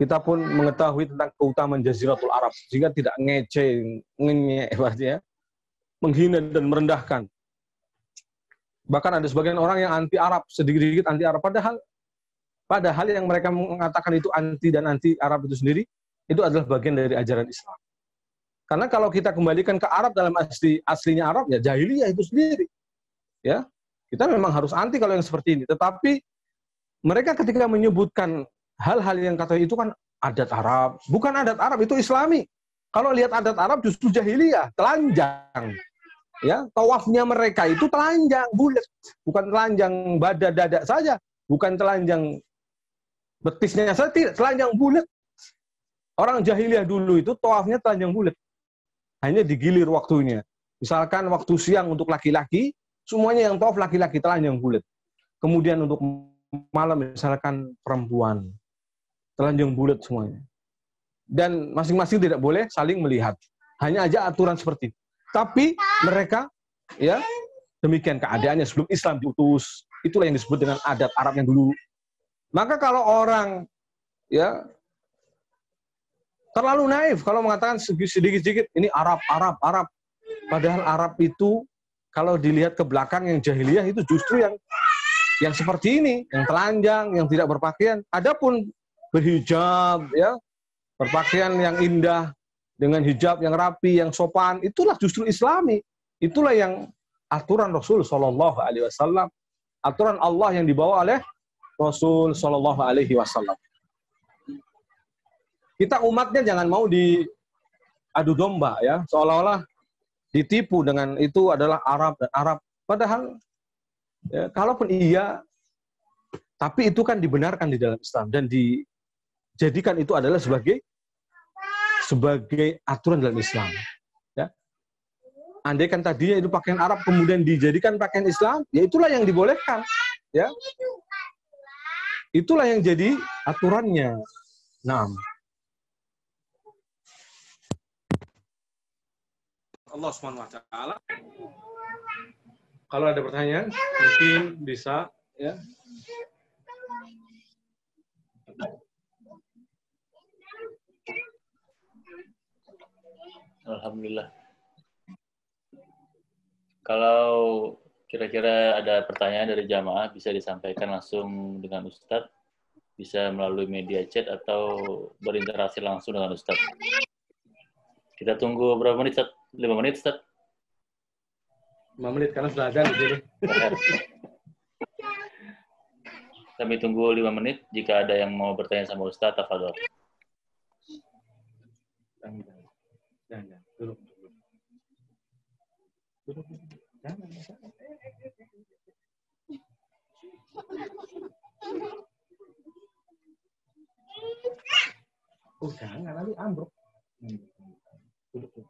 B: kita pun mengetahui tentang keutamaan Jaziratul Arab, sehingga tidak ngece, ya, menghina dan merendahkan. Bahkan ada sebagian orang yang anti Arab, sedikit-sedikit anti Arab, padahal yang mereka mengatakan itu anti dan anti Arab itu sendiri, itu adalah bagian dari ajaran Islam. Karena kalau kita kembalikan ke Arab dalam aslinya Arab, ya jahiliyah itu sendiri. Ya, kita memang harus anti kalau yang seperti ini. Tetapi mereka ketika menyebutkan hal-hal yang kata itu kan adat Arab, bukan adat Arab, itu Islami. Kalau lihat adat Arab justru jahiliyah, telanjang. Ya, tawafnya mereka itu telanjang, bulat, bukan telanjang dada saja, bukan telanjang betisnya saja, tidak, telanjang bulat. Orang jahiliyah dulu itu tawafnya telanjang bulat. Hanya digilir waktunya. Misalkan waktu siang untuk laki-laki, semuanya yang tawaf laki-laki telanjang bulat. Kemudian untuk malam misalkan perempuan, telanjang bulat semuanya. Dan masing-masing tidak boleh saling melihat. Hanya aja aturan seperti itu. Tapi mereka, ya, demikian keadaannya sebelum Islam diutus. Itulah yang disebut dengan adat Arab yang dulu. Maka kalau orang, ya, terlalu naif kalau mengatakan sedikit-sedikit ini Arab. Padahal Arab itu kalau dilihat ke belakang yang jahiliyah itu justru yang seperti ini, yang telanjang, yang tidak berpakaian. Adapun berhijab, ya, berpakaian yang indah dengan hijab yang rapi, yang sopan, itulah justru Islami. Itulah yang aturan Rasul Shallallahu Alaihi Wasallam, aturan Allah yang dibawa oleh Rasul Shallallahu Alaihi Wasallam. Kita umatnya jangan mau diadu domba, ya, seolah-olah ditipu dengan itu adalah Arab dan Arab. Padahal, ya, kalaupun iya, tapi itu kan dibenarkan di dalam Islam dan dijadikan itu adalah sebagai aturan dalam Islam. Ya. Andai kan tadinya itu pakaian Arab kemudian dijadikan pakaian Islam, ya itulah yang dibolehkan. Ya. Itulah yang jadi aturannya. Nah. Allah SWT. Kalau ada pertanyaan, mungkin bisa, ya.
A: Alhamdulillah. Kalau kira-kira ada pertanyaan dari jamaah, bisa disampaikan langsung dengan Ustadz, bisa melalui media chat atau berinteraksi langsung dengan Ustadz. Kita tunggu berapa menit, Ustadz? 5 menit, Ustadz?
B: 5 menit, karena sudah ada di sini.
A: Kami tunggu 5 menit. Jika ada yang mau bertanya sama Ustadz, tafadhol.
B: Jangan. Duduk. Jangan. Oh, jangan, nanti ambruk. Duduk.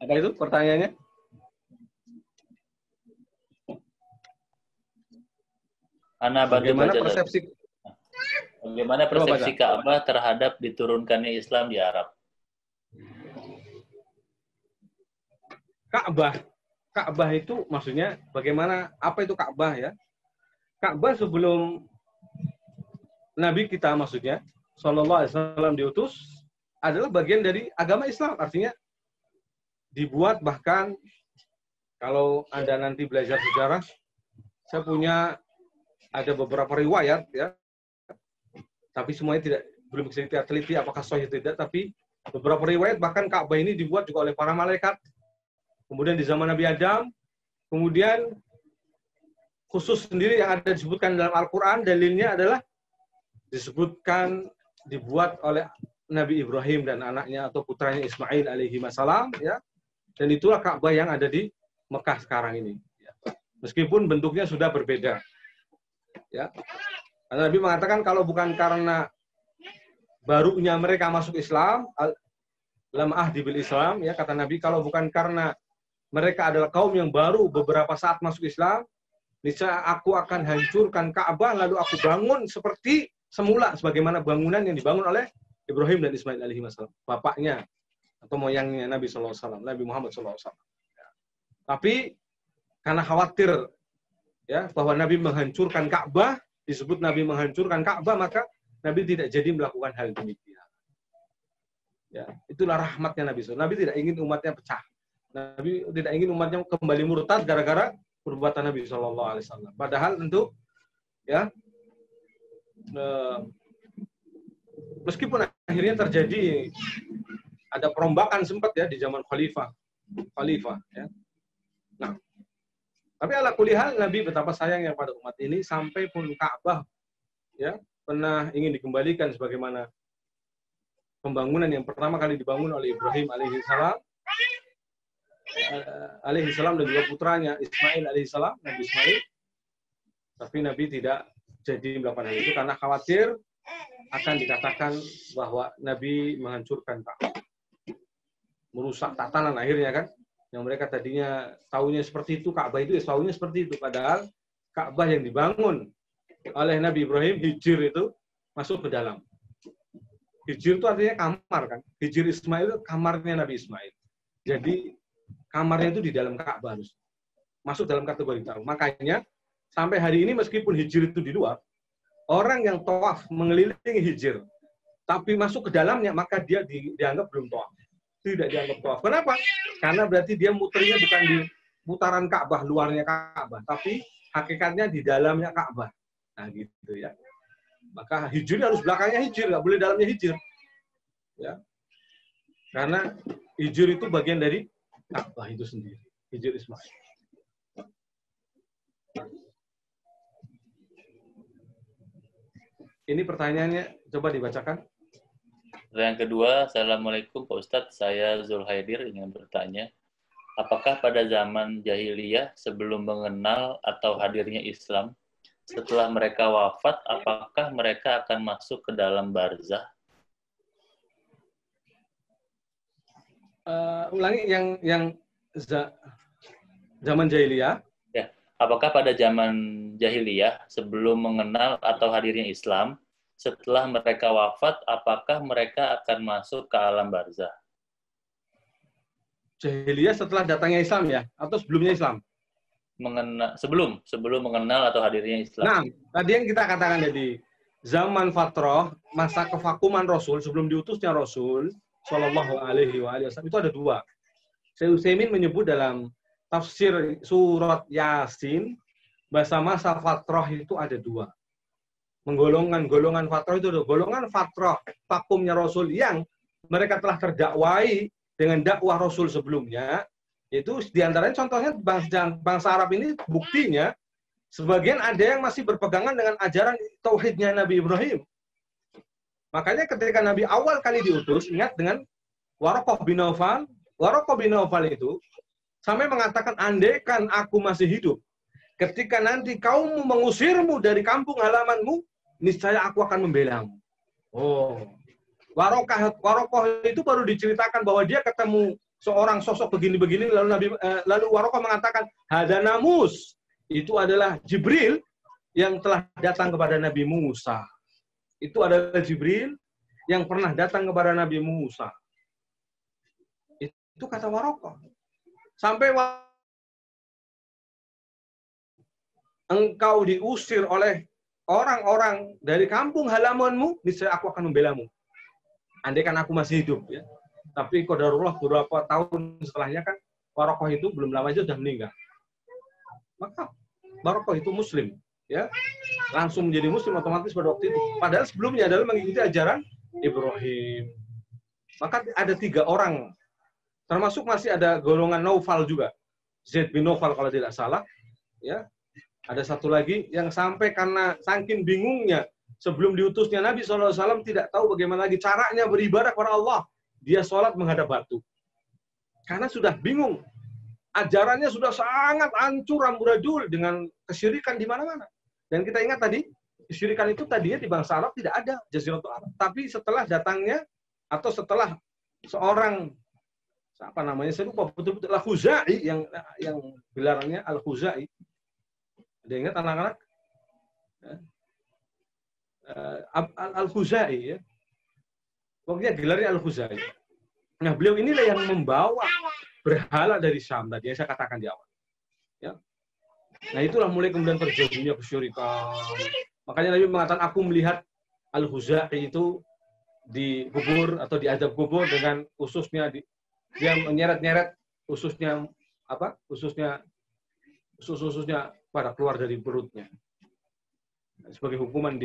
B: Apa itu pertanyaannya?
A: Ana bantu
B: Bagaimana
A: baca,
B: persepsi
A: bagaimana persepsi Ka'bah terhadap diturunkannya Islam di Arab?
B: Ka'bah itu maksudnya bagaimana, apa itu Ka'bah ya? Ka'bah sebelum Nabi kita maksudnya Sallallahu Alaihi Wasallam diutus adalah bagian dari agama Islam. Artinya dibuat, bahkan kalau Anda nanti belajar sejarah, saya punya ada beberapa riwayat ya, tapi semuanya belum bisa kita teliti apakah sahih atau tidak, tapi beberapa riwayat bahkan Ka'bah ini dibuat juga oleh para malaikat. Kemudian di zaman Nabi Adam, kemudian khusus sendiri yang ada disebutkan dalam Al-Quran, dalilnya adalah disebutkan dibuat oleh Nabi Ibrahim dan anaknya atau putranya Ismail alaihi wassalam ya. Dan itulah Ka'bah yang ada di Mekah sekarang ini. Meskipun bentuknya sudah berbeda. Ya. Karena Nabi mengatakan kalau bukan karena barunya mereka masuk Islam, lam ahdi bil Islam, ya kata Nabi, kalau bukan karena mereka adalah kaum yang baru beberapa saat masuk Islam, niscaya aku akan hancurkan Ka'bah lalu aku bangun seperti semula sebagaimana bangunan yang dibangun oleh Ibrahim dan Ismail alaihi wasallam, bapaknya atau moyangnya Nabi sallallahu alaihi wasallam, Nabi Muhammad sallallahu alaihi wasallam. Tapi karena khawatir ya bahwa Nabi menghancurkan Ka'bah, disebut Nabi menghancurkan Ka'bah, maka Nabi tidak jadi melakukan hal demikian. Ya, itulah rahmatnya Nabi. Nabi tidak ingin umatnya pecah. Nabi tidak ingin umatnya kembali murtad gara-gara perbuatan Nabi Shallallahu Alaihi Wasallam. Padahal tentu, ya, meskipun akhirnya terjadi ada perombakan sempat ya di zaman khalifah, ya. Nah, tapi ala kulli hal Nabi betapa sayangnya pada umat ini sampai pun Ka'bah, ya, pernah ingin dikembalikan sebagaimana pembangunan yang pertama kali dibangun oleh Ibrahim alaihissalam dan juga putranya Ismail alaihissalam, Nabi Ismail. Tapi Nabi tidak jadi melakukan hal itu karena khawatir akan dikatakan bahwa Nabi menghancurkan Ka'bah, merusak tatanan akhirnya kan. Yang mereka tadinya tahunya seperti itu, Ka'bah itu ya tahunya seperti itu. Padahal Ka'bah yang dibangun oleh Nabi Ibrahim, hijir itu masuk ke dalam. Hijir itu artinya kamar kan. Hijir Ismail itu kamarnya Nabi Ismail. Jadi kamarnya itu di dalam Ka'bah harus masuk dalam kategori tahu. Makanya sampai hari ini meskipun hijir itu di luar, orang yang tawaf mengelilingi hijir, tapi masuk ke dalamnya, maka dia dianggap belum tawaf. Tidak dianggap tawaf. Kenapa? Karena berarti dia muternya bukan di putaran Ka'bah, luarnya Ka'bah, tapi hakikatnya di dalamnya Ka'bah. Nah gitu ya. Maka hijir harus belakangnya hijir, nggak boleh dalamnya hijir. Ya. Karena hijir itu bagian dari Ka'bah itu sendiri. Hijir Ismail. Ini pertanyaannya, coba dibacakan.
A: Yang kedua, Assalamualaikum Pak Ustadz, saya Zulhaidir ingin bertanya, apakah pada zaman jahiliyah sebelum mengenal atau hadirnya Islam, setelah mereka wafat, apakah mereka akan masuk ke dalam barzah?
B: Ulangi yang zaman jahiliyah.
A: Ya, apakah pada zaman jahiliyah sebelum mengenal atau hadirnya Islam, setelah mereka wafat, apakah mereka akan masuk ke alam barzah?
B: Jahiliyah setelah datangnya Islam ya, atau sebelumnya Islam?
A: Sebelum mengenal atau hadirnya Islam.
B: Nah, tadi yang kita katakan jadi zaman fatrah, masa kevakuman Rasul sebelum diutusnya Rasul Shallallahu Alaihi Wasallam itu ada dua. Syekh Utsaimin menyebut dalam tafsir surat Yasin bahasa masa fatrah itu ada dua. Golongan fatrah itu ada golongan fatrah vakumnya Rasul yang mereka telah terdakwai dengan dakwah Rasul sebelumnya. Itu diantaranya contohnya bangsa Arab ini buktinya sebagian ada yang masih berpegangan dengan ajaran tauhidnya Nabi Ibrahim. Makanya ketika Nabi awal kali diutus, ingat dengan Waraqah bin Naufal. Waraqah bin Naufal itu sampai mengatakan, andaikan aku masih hidup, ketika nanti kaummu mengusirmu dari kampung halamanmu, niscaya aku akan membelamu. Oh, Waraqah itu baru diceritakan bahwa dia ketemu seorang sosok begini-begini, lalu Waraqah mengatakan hada namus, itu adalah Jibril yang telah datang kepada Nabi Musa. Itu adalah Jibril yang pernah datang kepada Nabi Musa. Itu kata Waraqah. Sampai engkau diusir oleh orang-orang dari kampung halamanmu, niscaya aku akan membelamu. Andai kan aku masih hidup, ya. Tapi qadarullah beberapa tahun setelahnya kan Waraqah itu belum lama aja sudah meninggal. Maka Waraqah itu Muslim, ya, langsung menjadi Muslim otomatis pada waktu itu. Padahal sebelumnya adalah mengikuti ajaran Ibrahim. Maka ada 3 orang, termasuk masih ada golongan Naufal juga, Zaid bin Naufal kalau tidak salah, ya. Ada satu lagi yang sampai karena saking bingungnya sebelum diutusnya Nabi SAW tidak tahu bagaimana lagi caranya beribadah kepada Allah. Dia sholat menghadap batu. Karena sudah bingung. Ajarannya sudah sangat hancur amburadul dengan kesyirikan di mana-mana. Dan kita ingat tadi, kesyirikan itu tadinya di bangsa Arab tidak ada, Jaziratul Arab. Tapi setelah datangnya, atau setelah seorang, apa namanya, saya lupa betul-betul, Al-Khuzai, yang gelarannya Al-Khuzai. Ada ingat anak-anak? Al-Khuzai, ya. Pokoknya gelarnya Al-Khuzai. Nah, beliau inilah yang membawa berhala dari Syam tadi yang saya katakan di awal. Ya. Nah, itulah mulai kemudian terjadinya kesyirikan. Makanya Nabi mengatakan, aku melihat Al-Khuzai itu dikubur atau diadab kubur dengan ususnya, dia menyeret-nyeret ususnya, apa? Ususnya pada keluar dari perutnya. Sebagai hukuman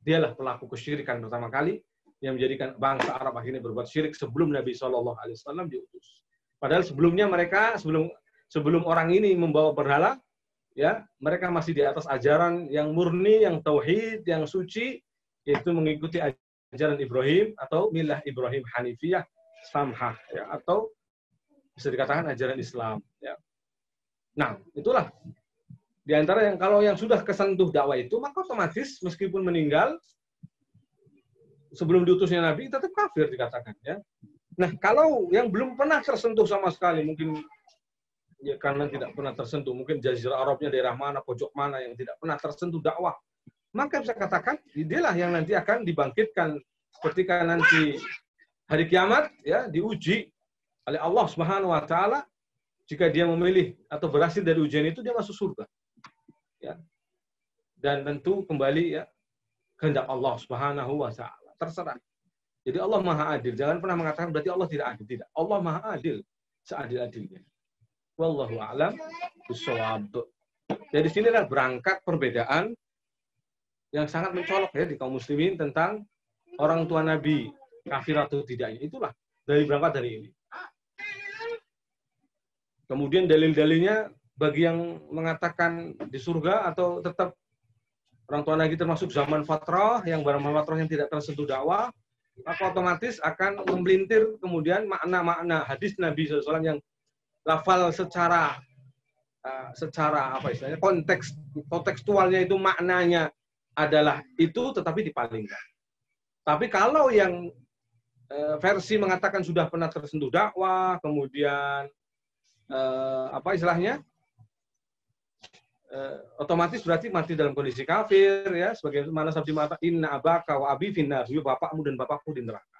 B: dialah pelaku kesyirikan pertama kali yang menjadikan bangsa Arab akhirnya berbuat syirik sebelum Nabi SAW diutus. Padahal sebelumnya mereka, sebelum orang ini membawa berhala, ya, mereka masih di atas ajaran yang murni, yang tauhid, yang suci, yaitu mengikuti ajaran Ibrahim atau milah Ibrahim Hanifiyah Samhah, ya, atau bisa dikatakan ajaran Islam. Ya. Nah, itulah di antara yang kalau yang sudah kesentuh dakwah itu, maka otomatis meskipun meninggal sebelum diutusnya Nabi, tetap kafir dikatakan. Ya. Nah, kalau yang belum pernah tersentuh sama sekali, mungkin ya karena tidak pernah tersentuh, mungkin Jazirah Arabnya daerah mana, pojok mana yang tidak pernah tersentuh dakwah, maka bisa katakan, dialah yang nanti akan dibangkitkan ketika nanti hari kiamat, ya, diuji oleh Allah Subhanahu Wa Taala. Jika dia memilih atau berhasil dari ujian itu, dia masuk surga. Ya. Dan tentu kembali, ya, kehendak Allah Subhanahu Wa Taala. Terserah. Jadi Allah Maha Adil. Jangan pernah mengatakan berarti Allah tidak adil. Tidak. Allah Maha Adil. Seadil-adilnya. Wallahu a'lam bishawab. Jadi sinilah berangkat perbedaan yang sangat mencolok, ya, di kaum muslimin tentang orang tua Nabi kafir atau tidaknya. Itulah berangkat dari ini. Kemudian dalil-dalilnya bagi yang mengatakan di surga atau tetap orang tua Nabi termasuk zaman fatrah, yang zaman fatrah yang tidak tersentuh dakwah, maka otomatis akan memelintir kemudian makna-makna hadis Nabi SAW yang lafal secara apa istilahnya, kontekstualnya itu maknanya adalah itu, tetapi dipalingkan. Tapi kalau yang versi mengatakan sudah pernah tersentuh dakwah, kemudian apa istilahnya, otomatis berarti mati dalam kondisi kafir, ya, sebagaimana sabda mata inna abaka wa abi finnar, bapakmu dan bapakku di neraka.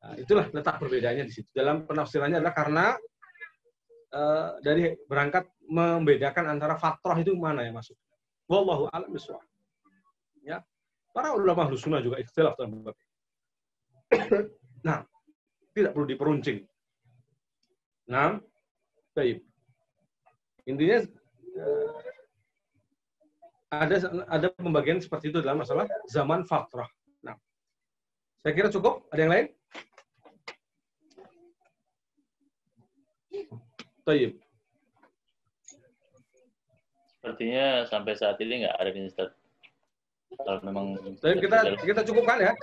B: Nah, itulah letak perbedaannya di situ. Dalam penafsirannya adalah karena dari berangkat membedakan antara fatrah itu mana yang masuk. Wallahu a'lam bishawab. Ya. Para ulama Ahlus Sunnah juga ikhtilaf dalam bab. Nah, tidak perlu diperuncing. Nah, baik. Intinya ada pembagian seperti itu dalam masalah zaman fatrah. Nah, saya kira cukup. Ada yang lain? Tayyib.
A: Sepertinya sampai saat ini nggak ada nih, Ustaz. Kalau memang
B: kita cukupkan, ya.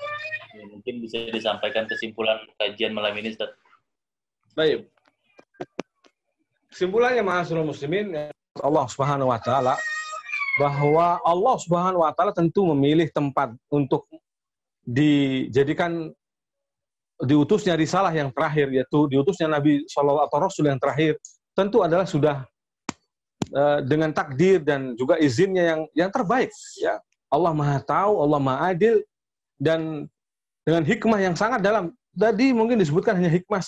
A: Mungkin bisa disampaikan kesimpulan kajian malam ini, Ustaz.
B: Baik. Kesimpulannya, ma'asyiral muslimin, Allah Subhanahu wa taala, bahwa Allah Subhanahu wa taala tentu memilih tempat untuk dijadikan diutusnya risalah yang terakhir, yaitu diutusnya Nabi SAW atau Rasul yang terakhir, tentu adalah sudah dengan takdir dan juga izinnya yang terbaik. Ya, Allah Maha Tahu, Allah Maha Adil, dan dengan hikmah yang sangat dalam. Tadi mungkin disebutkan hanya hikmah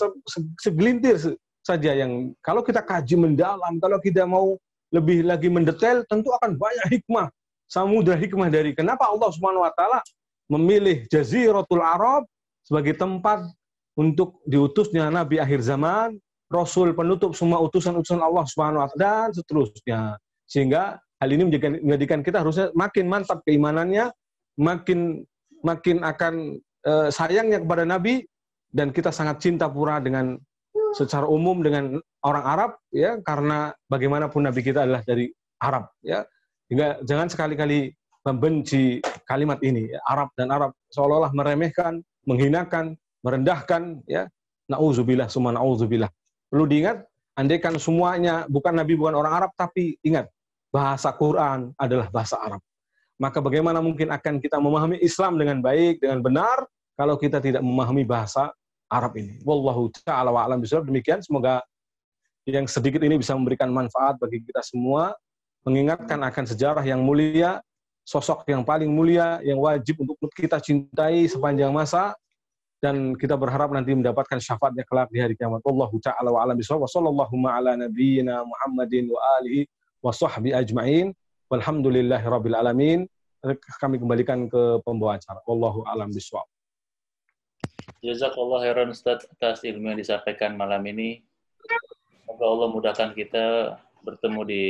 B: segelintir saja yang kalau kita kaji mendalam, kalau kita mau lebih lagi mendetail, tentu akan banyak hikmah, samudra hikmah dari kenapa Allah Subhanahu wa taala memilih Jaziratul Arab sebagai tempat untuk diutusnya Nabi akhir zaman, Rasul penutup semua utusan-utusan Allah Subhanahu wa taala dan seterusnya. Sehingga hal ini menjadikan kita harusnya makin mantap keimanannya, makin akan sayangnya kepada Nabi, dan kita sangat cinta pura dengan secara umum dengan orang Arab, ya, karena bagaimanapun Nabi kita adalah dari Arab, ya. Hingga jangan sekali-kali membenci kalimat ini, ya, Arab dan Arab, seolah-olah meremehkan, menghinakan, merendahkan, ya. Nauzubillah summa nauzubillah. Perlu diingat, andaikan semuanya bukan Nabi, bukan orang Arab, tapi ingat, bahasa Quran adalah bahasa Arab. Maka bagaimana mungkin akan kita memahami Islam dengan baik, dengan benar, kalau kita tidak memahami bahasa Arab ini. Wallahu ta'ala wa a'lam bishawab. Demikian, semoga yang sedikit ini bisa memberikan manfaat bagi kita semua, mengingatkan akan sejarah yang mulia, sosok yang paling mulia, yang wajib untuk kita cintai sepanjang masa, dan kita berharap nanti mendapatkan syafaatnya kelak di hari kiamat. Wallahu ta'ala wa a'lam bishawab. Wa sallallahu ala nabiyyina Muhammadin wa alihi wa sahbihi ajma'in. Walhamdulillahi rabbil alamin. Kami kembalikan ke pembawa acara. Wallahu a'lam bishawab.
A: Jazakallah khairan Ustaz atas ilmu yang disampaikan malam ini. Semoga Allah mudahkan kita bertemu di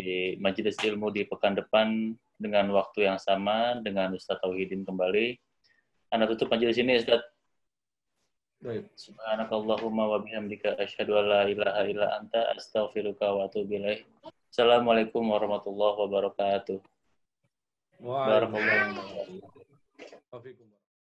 A: majelis ilmu di pekan depan dengan waktu yang sama dengan Ustaz Tauhidin kembali. Anda tutup majelis ini, Ustaz. Baik. Subhanakallahumma wa bihamdika asyhadu an la ilaha illa anta astaghfiruka wa atubu ilaik. Assalamualaikum warahmatullahi wabarakatuh.
B: Waalaikumsalam.